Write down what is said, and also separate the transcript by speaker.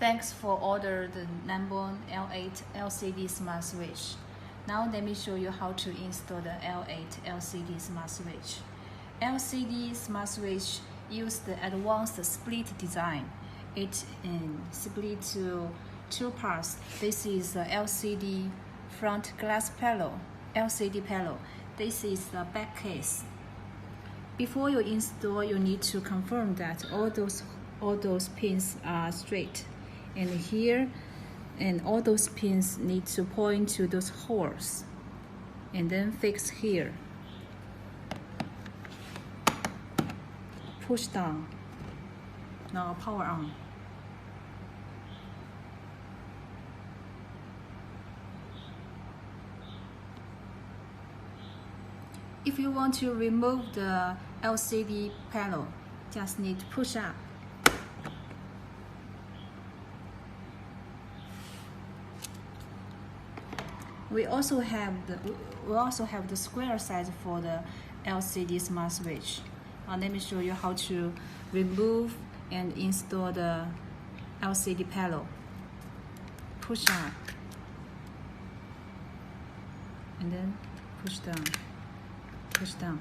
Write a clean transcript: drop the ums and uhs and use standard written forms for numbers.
Speaker 1: Thanks for order the number L8 LCD smart switch. Now let me show you how to install the L8 LCD smart switch. LCD smart switch use the advanced split design. It split to two parts. This is the LCD front glass panel, LCD panel. This is the back case. Before you install, you need to confirm that all those pins are straight. And here, and all those pins need to point to those holes. And then fix here. Push down. Now power on. If you want to remove the LCD panel, just need to push up. We also have the square size for the LCD smart switch. Let me show you how to remove and install the LCD panel. Push up and then push down. Push down.